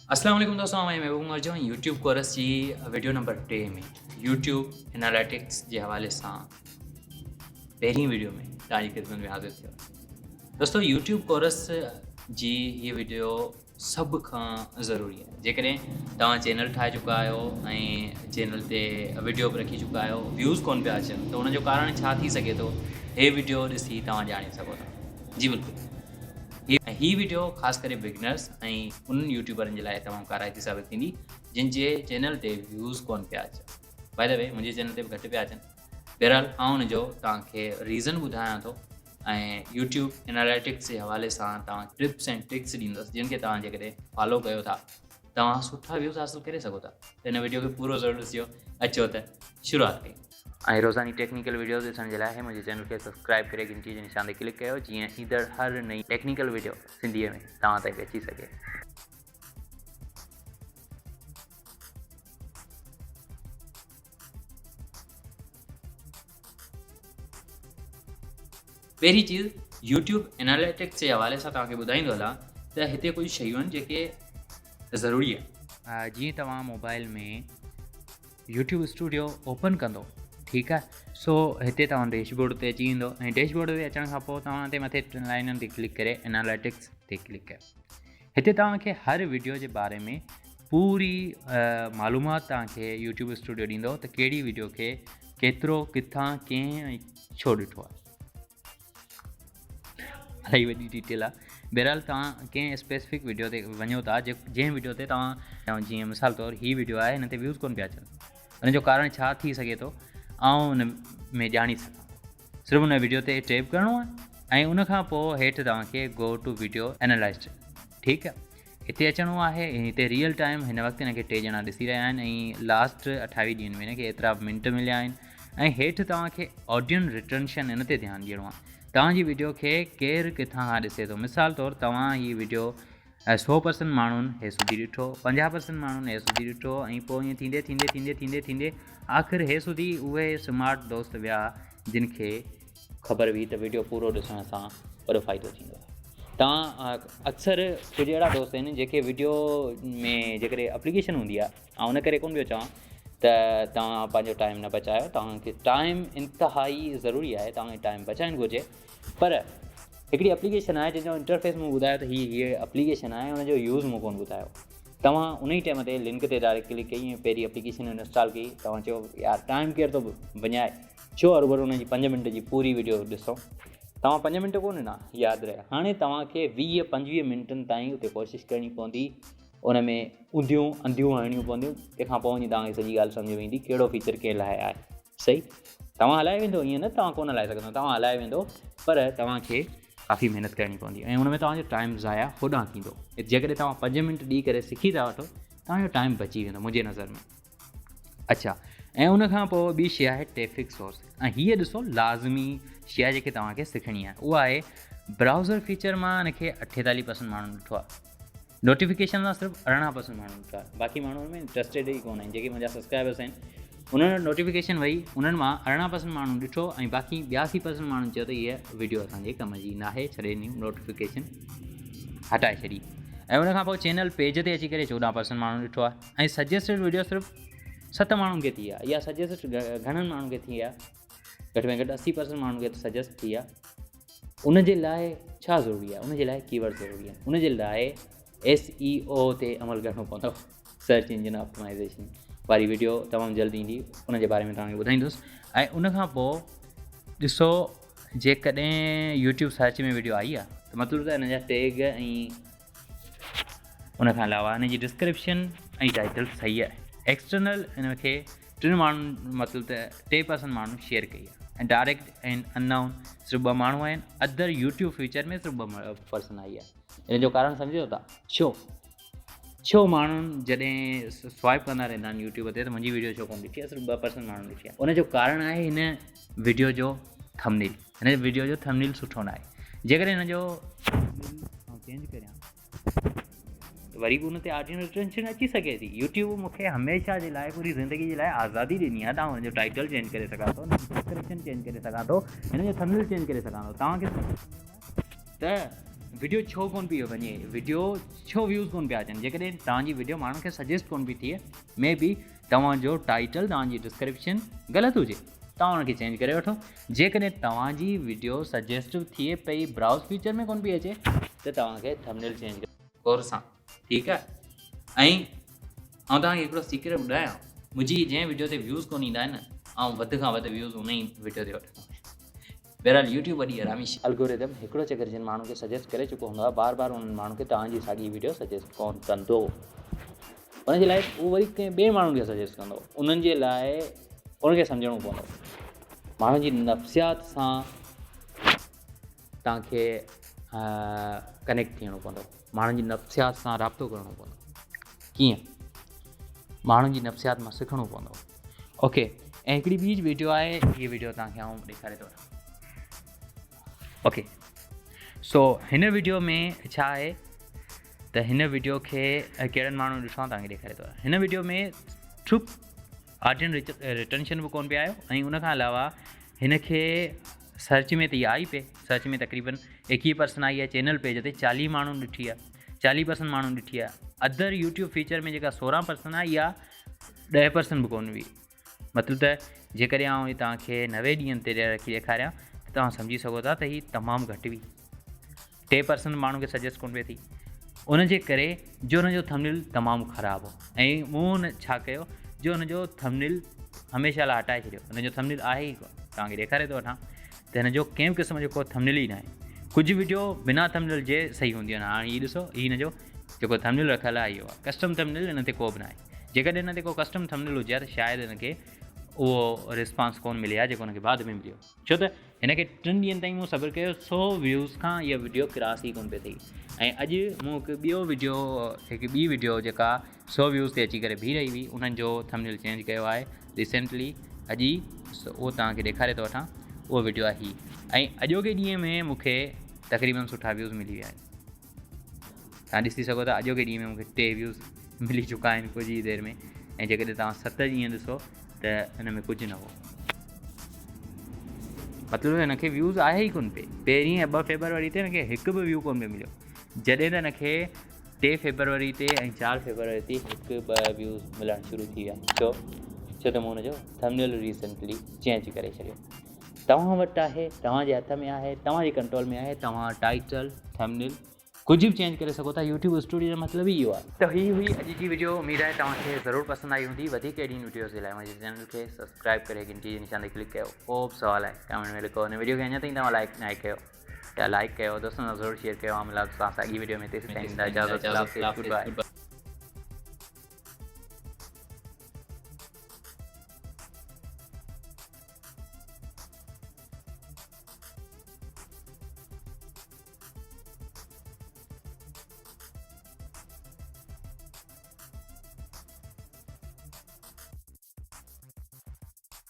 अस्सलाम वालेकुम दोस्तों, मैं महबूब मौजूद हूं यूट्यूब कोर्स जी वीडियो नंबर 3 में यूट्यूब एनालिटिक्स जे हवाले सां पहिरीं वीडियो में तव्हांजी ख़िदमत में हाज़िर थियो आहे। दोस्तों, यूट्यूब कोर्स जी हीअ वीडियो सभ खां ज़रूरी आहे। जेकॾहिं तव्हां चैनल ठाहे चुका आहियो ऐं चैनल ते वीडियो बि रखी चुका आहियो, व्यूज़ कोन पिया अचनि, त हुन जो कारण छा थी सघे थो, हे वीडियो ॾिसी तव्हां ॼाणे सघो था। जी बिल्कुलु, ही वीडियो ख़ासि करे बिगिनर्स ऐं उन्हनि यूट्यूबरनि जे लाइ तमामु काराइती साबित थींदी जिन जे चैनल ते व्यूज़ कोन पिया अचनि। बाय द वे, मुंहिंजे चैनल ते बि घटि पिया अचनि। बहरहाल, आउं हुनजो तव्हांखे रीज़न ॿुधायां थो ऐं यूट्यूब एनालिटिक्स जे हवाले सां तव्हां टिप्स एंड ट्रिक्स ॾींदुसि जिन खे तव्हां जेकॾहिं फॉलो कयो था तव्हां सुठा व्यूज़ हासिलु करे सघो था। त हिन वीडियो खे पूरो ज़रूरु ॾिसियो। अचो त शुरूआत कयूं। ऐं रोज़ानी टेक्निकल वीडियोज़ ॾिसण जे लाइ मुंहिंजे चैनल खे सब्सक्राइब करे घंटी जे निशान ते क्लिक कयो जीअं ईंदड़ हर नई टेक्निकल वीडियो सिंधीअ में तव्हां ताईं अची सघे। पहिरीं चीज़, यूट्यूब एनालिटिक्स जे हवाले सां तव्हांखे ॿुधाईंदो हलां त हिते कुझु शयूं आहिनि जेके ज़रूरी आहे। जीअं तव्हां मोबाइल में यूट्यूब स्टूडियो ओपन कंदो, ठीकु आहे, सो हिते तव्हां डैशबोर्ड ते अची वेंदो ऐं डैशबोर्ड ते अचण खां पोइ तव्हां ते मथे टिनि लाइननि ते क्लिक करे एनालिटिक्स ते क्लिक कयो। हिते तव्हांखे हर वीडियो जे बारे में पूरी मालूमात तव्हांखे यूट्यूब स्टूडियो ॾींदो त कहिड़ी वीडियो खे केतिरो, किथां, कीअं ऐं छो ॾिठो आहे। इलाही वॾी डिटेल आहे। बहरहाल, तव्हां कंहिं स्पेसिफिक वीडियो ते वञो था जंहिं वीडियो ते तव्हां जीअं मिसाल तौरु हीअ वीडियो आहे, हिन ते व्यूज़ कोन पिया अचनि, हुन जो कारण छा थी सघे थो ऐं हुन में ॼाणी सघां। सिर्फ़ु हुन वीडियो ते टैप करिणो आहे ऐं उन खां पोइ हेठि तव्हांखे गो टू वीडियो एनालाइज़, ठीकु आहे, हिते अचिणो आहे। हिते रियल टाइम हिन वक़्तु हिन खे 3 ॼणा ॾिसी रहिया आहिनि ऐं लास्ट 28 ॾींहंनि में हिन खे एतिरा मिंट मिलिया आहिनि ऐं हेठि तव्हांखे ऑडियन रिटेंशन हिन ते ध्यानु ॾियणो आहे। तव्हांजी वीडियो खे केरु किथां खां ॾिसे थो। मिसाल तौरु तव्हां हीअ वीडियो 100% माण्हुनि हे સુધી ॾिठो, 50% माण्हुनि हे સુધી ॾिठो ऐं पोइ ईअं थींदे थींदे थींदे थींदे थींदे आख़िर हे સુધી उहे स्मार्ट दोस्त विया जिन खे ख़बर हुई त वीडियो पूरो ॾिसण सां वॾो फ़ाइदो थींदो आहे। तव्हां अक्सर कुझु अहिड़ा दोस्त आहिनि जेके वीडियो में जेकॾहिं एप्लीकेशन हूंदी आहे, ऐं उन करे कोन पियो चवां त तव्हां पंहिंजो टाइम न बचायो। तव्हांखे टाइम इंतिहाई ज़रूरी आहे, तव्हांखे टाइम बचाइणु घुरिजे। पर हिकिड़ी एप्लीकेशन आहे जंहिंजो इंटरफेस मूं ॿुधायो त हीअ एप्लीकेशन आहे, हुनजो यूज़ मूं कोन ॿुधायो। तव्हां उन ई टाइम ते लिंक ते डायरेक्ट क्लिक कई ऐं पहिरीं एप्लीकेशन इंस्टॉल कई। तव्हां चयो यार टाइम केरु थो विञाए, छो अरुबरु हुन जी 5 मिंट जी पूरी वीडियो ॾिसूं। तव्हां 5 मिंट कोन ॾिना, यादि रहे। हाणे तव्हांखे 20-25 मिंटनि ताईं उते कोशिशि करणी पवंदी, उन में ऊंधियूं अंधियूं हणियूं पवंदियूं। तंहिंखां पोइ वञी तव्हांखे सॼी ॻाल्हि सम्झ में ईंदी कहिड़ो फीचर कंहिं लाइ आहे। सही, तव्हां हलाए वेंदो, ईअं न तव्हां कोन हलाए सघंदो, तव्हां हलाए वेंदो, पर तव्हांखे काफ़ी महिनत करणी पवंदी ऐं उन में तव्हांजो टाइम ज़ाया होॾां थींदो। जेकॾहिं तव्हां 5 मिंट ॾेई करे सिखी था वठो, तव्हांजो टाइम बची वेंदो मुंहिंजे नज़र में। अच्छा, ऐं उन खां पोइ ॿी शइ आहे टेफिक सोर्स, ऐं हीअ ॾिसो लाज़मी शइ जेके तव्हांखे सिखणी आहे उहा आहे ब्राउज़र फीचर। मां हिन खे 48% माण्हुनि ॾिठो आहे, नोटिफिकेशन मां सिर्फ़ु 18% माण्हुनि ॾिठो आहे। बाक़ी माण्हुनि में इंट्रस्टेड ई कोन आहिनि। जेके मुंहिंजा सब्सक्राइबर्स आहिनि उन्हनि नोटिफिकेशन वई, उन्हनि मां 18% माण्हुनि ॾिठो ऐं बाक़ी 82% माण्हुनि चयो त हीअ वीडियो असांजे कम जी न आहे, छॾे ॾियूं, नोटिफिकेशन हटाए छॾी। ऐं उन खां पोइ चैनल पेज ते अची करे 14% माण्हुनि ॾिठो आहे ऐं सजेस्टेड वीडियो सिर्फ़ु 7 माण्हुनि खे थी आहे। इहा सजेस्ट घणनि माण्हुनि खे थी आहे, घटि में घटि 80% माण्हुनि खे सजेस्ट थी आहे। उन जे लाइ छा ज़रूरी आहे? उन जे लाइ कीवर्ड ज़रूरी आहे। उन जे लाइ SEO ते अमल करिणो पवंदो, सर्च इंजन ऑप्टिमाइज़ेशन वारी वीडियो तमामु जल्दी ईंदी, उन जे बारे में तव्हांखे ॿुधाईंदुसि। ऐं उन खां पोइ ॾिसो, जेकॾहिं यूट्यूब सर्च में वीडियो आई आहे त मतिलबु त हिन जा टैग ऐं उन खां अलावा हिन जी डिस्क्रिप्शन ऐं टाइटल सही आहे। एक्सटर्नल हिन खे 3 माण्हुनि मतिलबु त 3% माण्हू शेयर कई आहे ऐं डायरेक्ट एंड अननाउन सिर्फ़ु 2 माण्हू आहिनि। अदर यूट्यूब फीचर में सिर्फ़ु 2% आई आहे। हिन जो कारण सम्झो था? छो माण्हुनि जॾहिं स्वाइप कंदा रहंदा आहिनि यूट्यूब ते त मुंहिंजी वीडियो छो कोन ॾिठी आहे, सिर्फ़ु 2% माण्हुनि ॾिठी आहे। उन जो कारण आहे हिन वीडियो जो थंबनेल। हिन वीडियो जो थंबनेल सुठो न आहे। जेकॾहिं हिन जो चेंज करियां त वरी बि उन ते ऑडियन रिटेंशन अची सघे थी। यूट्यूब मूंखे हमेशह जे लाइ, पूरी ज़िंदगी जे लाइ आज़ादी ॾिनी आहे। तव्हां हुनजो टाइटल चेंज करे सघां थो, डिस्क्रिप्शन चेंज करे सघां थो, हिन जो थंबनेल चेंज करे सघां थो। तव्हांखे त वीडियो छो कोन पियो वञे, वीडियो छो व्यूज़ कोन पिया अचनि, जेकॾहिं तव्हांजी वीडियो माण्हुनि खे सजेस्ट कोन पई थिए, मे बी तव्हांजो टाइटल, तव्हांजी डिस्क्रिप्शन ग़लति हुजे, तव्हां हुनखे चेंज करे वठो। जेकॾहिं तव्हांजी वीडियो सजेस्ट थिए पई, ब्राउज़ फीचर में कोन पई अचे, त तव्हांखे थंबनेल चेंज करे गौर सां, ठीकु आहे। ऐं आउं तव्हांखे हिकिड़ो सीक्रेट ॿुधायां, मुंहिंजी जंहिं वीडियो ते व्यूज़ कोन ईंदा आहिनि, ऐं वधि खां वधि व्यूज़ उन ई वीडियो ते वठंदो आहियां। बहरहाल यूट्यूब वॾी आरामी एल्गोरिदम हिकिड़ो चकर जिन माण्हू खे सजेस्ट करे चुको हूंदो आहे, बार बार उन्हनि माण्हू खे तव्हांजी साॻी वीडियो सजेस्ट कोन कंदो, उनजे लाइ उहो वरी कंहिं ॿिए माण्हुनि खे सजेस्ट कंदो। उन्हनि जे लाइ उनखे सम्झणो पवंदो, माण्हुनि जी नफ़्सियात सां तव्हांखे कनेक्ट थियणो पवंदो, माण्हुनि जी नफ़्सियात सां राब्तो करिणो पवंदो। कीअं? माण्हुनि जी नफ़्सियात मां सिखणो पवंदो। ओके, ऐं हिकिड़ी ॿी वीडियो आहे, हीअ वीडियो तव्हांखे आउं ॾेखारे थो वठां। ओके, सो हिन वीडियो में छा आहे त हिन वीडियो खे कहिड़नि माण्हुनि ॾिठो आहे तव्हांखे ॾेखारे थो वठां। हिन वीडियो में ट्रू ऑडियंस रिटेंशन बि कोन पिया आयो, ऐं उनखां अलावा हिन खे सर्च में त इहा आई पे, सर्च में तक़रीबन 21% आई आहे, चैनल पेज ते 40 माण्हू ॾिठी आहे, 40% माण्हू ॾिठी आहे। अदर यूट्यूब फीचर में जेका 16% आहे, इहा 10% बि कोन हुई। मतिलबु त जेकॾहिं आउं तव्हांखे 90 ॾींहंनि ते रखी ॾेखारियां, त तव्हां सम्झी सघो था त हीअ तमामु घटि हुई, 10% माण्हू खे सजेस्ट कोन पई थी। उनजे करे जो हुनजो थंबनेल तमामु ख़राबु हो, ऐं मूं हुन छा कयो, जो हुनजो थंबनेल हमेशह लाइ हटाए छॾियो। हुनजो थंबनेल आहे ई कोन, तव्हांखे ॾेखारे थो वठां त हिनजो कंहिं क़िस्म जो को थंबनेल ई न आहे। कुझु वीडियो बिना थंबनेल जे सही हूंदियूं आहिनि। हाणे हीअ ॾिसो, हीअ हिनजो जेको थंबनेल रखियलु आहे, इहो आहे कस्टम थंबनेल, हिन ते को बि न आहे। जेकॾहिं हिन ते को कस्टम थंबनेल हुजे हा त शायदि हिनखे उहो रिस्पॉन्स कोन मिले आहे जेको हुनखे बाद में मिलियो, छो त हिनखे 3 ॾींहंनि ताईं मूं सब्र कयो, 100 व्यूज़ खां इहा वीडियो क्रॉस ई कोन पई थिए। ऐं अॼु मूं हिकु ॿी वीडियो जेका 100 व्यूज़ ते अची करे बीह रही हुई, उन्हनि जो थंबनेल चेंज कयो आहे रिसेंटली, अॼु ई। उहो तव्हांखे ॾेखारे थो वठां, उहो वीडियो आहे हीअ। ऐं अॼोके ॾींहं में मूंखे तक़रीबन सुठा व्यूज़ मिली विया आहिनि। तव्हां ॾिसी सघो था, अॼोके ॾींहं में मूंखे 3 व्यूज़ मिली चुका आहिनि कुझु ई देरि में। ऐं जेकॾहिं तव्हां 7 ॾींहं ॾिसो त हिन में कुझु न हो, मतिलबु हिनखे व्यूज़ आहे ई कोन पे। पहिरीं 2 फेबरवरी ते हिनखे हिकु बि व्यू कोन पियो मिलियो, जॾहिं त हिनखे 3 फेबरवरी ते ऐं 4 फेबरवरी ते 1-2 व्यूज़ मिलणु शुरू थी विया। छो त मूं हुनजो थंबनेल रिसेंटली चेंज करे छॾियो। तव्हां वटि आहे, तव्हांजे हथ में आहे, तव्हांजे कंट्रोल में आहे, तव्हां टाइटल, थंबनेल कुझु बि चेंज करे सघो था। यूट्यूब स्टूडियो जो मतिलबु ई इहो आहे। त हीअ हुई अॼु जी वीडियो, उमेद आहे तव्हांखे ज़रूरु पसंदि आई हूंदी। वधीक अहिड़ी वीडियोज़ जे लाइ मुंहिंजे चैनल खे सब्सक्राइब करे घंटी जे निशान ते क्लिक कयो। को बि सुवाल आहे कमेंट में लिखो। हिन वीडियो खे अञा ताईं तव्हां लाइक न कयो या लाइक कयो, दोस्तनि सां ज़रूरु शेयर कयो। मिलां तव्हां सां अॻी वीडियो में, तेसिताईं इजाज़त।